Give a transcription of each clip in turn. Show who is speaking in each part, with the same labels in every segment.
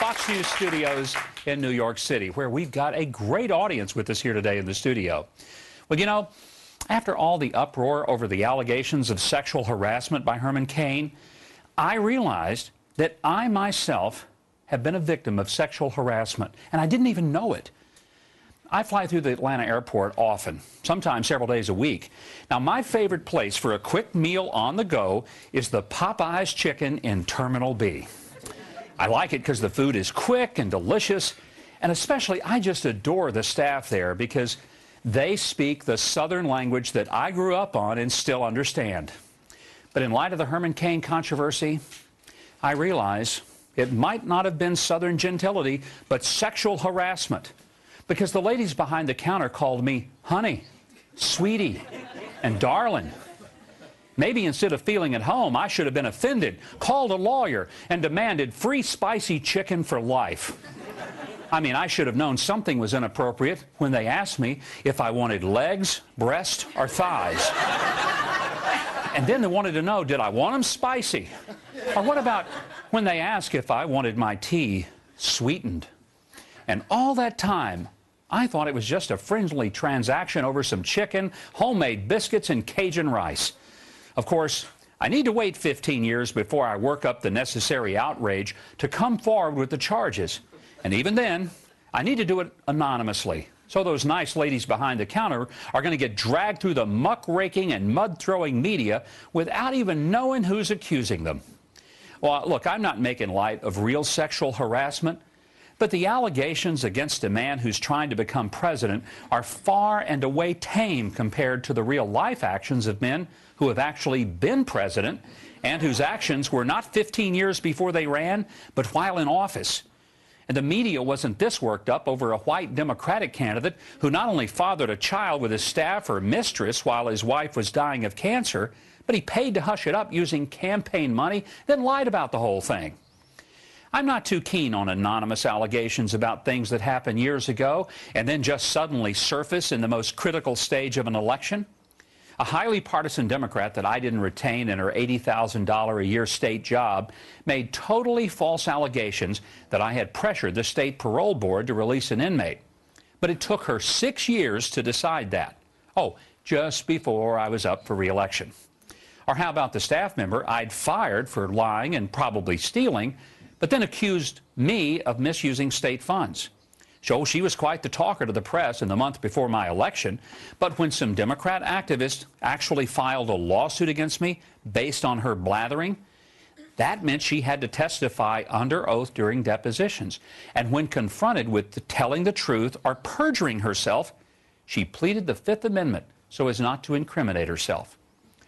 Speaker 1: Fox News studios in New York City, where we've got a great audience with us here today in the studio. Well, you know, after all the uproar over the allegations of sexual harassment by Herman Cain, I realized that I myself have been a victim of sexual harassment, and I didn't even know it. I fly through the Atlanta airport often, sometimes several days a week. Now, my favorite place for a quick meal on the go is the Popeyes Chicken in Terminal B. I like it because the food is quick and delicious, and especially I just adore the staff there because they speak the Southern language that I grew up on and still understand. But in light of the Herman Cain controversy, I realize it might not have been Southern gentility, but sexual harassment, because the ladies behind the counter called me honey, sweetie, and darling. Maybe instead of feeling at home, I should have been offended, called a lawyer, and demanded free spicy chicken for life. I mean, I should have known something was inappropriate when they asked me if I wanted legs, breast, or thighs. And then they wanted to know, did I want them spicy? Or what about when they asked if I wanted my tea sweetened? And all that time, I thought it was just a friendly transaction over some chicken, homemade biscuits, and Cajun rice. Of course, I need to wait 15 years before I work up the necessary outrage to come forward with the charges. And even then, I need to do it anonymously. So those nice ladies behind the counter are going to get dragged through the muck-raking and mud-throwing media without even knowing who's accusing them. Well, look, I'm not making light of real sexual harassment, but the allegations against a man who's trying to become president are far and away tame compared to the real-life actions of men who have actually been president and whose actions were not 15 years before they ran, but while in office. And the media wasn't this worked up over a white Democratic candidate who not only fathered a child with his staff or mistress while his wife was dying of cancer, but he paid to hush it up using campaign money, then lied about the whole thing. I'm not too keen on anonymous allegations about things that happened years ago and then just suddenly surface in the most critical stage of an election. A highly partisan Democrat that I didn't retain in her $80,000 a year state job made totally false allegations that I had pressured the state parole board to release an inmate. But it took her 6 years to decide that. Oh, just before I was up for re-election. Or how about the staff member I'd fired for lying and probably stealing, but then accused me of misusing state funds? So she was quite the talker to the press in the month before my election, but when some Democrat activists actually filed a lawsuit against me based on her blathering, that meant she had to testify under oath during depositions. And when confronted with telling the truth or perjuring herself, she pleaded the Fifth Amendment so as not to incriminate herself.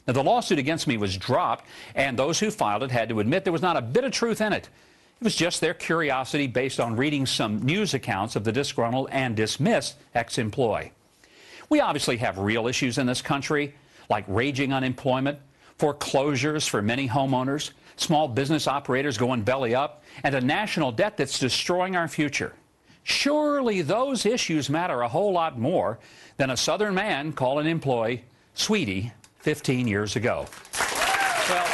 Speaker 1: Now, the lawsuit against me was dropped, and those who filed it had to admit there was not a bit of truth in it. It was just their curiosity based on reading some news accounts of the disgruntled and dismissed ex-employee. We obviously have real issues in this country, like raging unemployment, foreclosures for many homeowners, small business operators going belly up, and a national debt that's destroying our future. Surely those issues matter a whole lot more than a Southern man calling an employee sweetie 15 years ago. Well,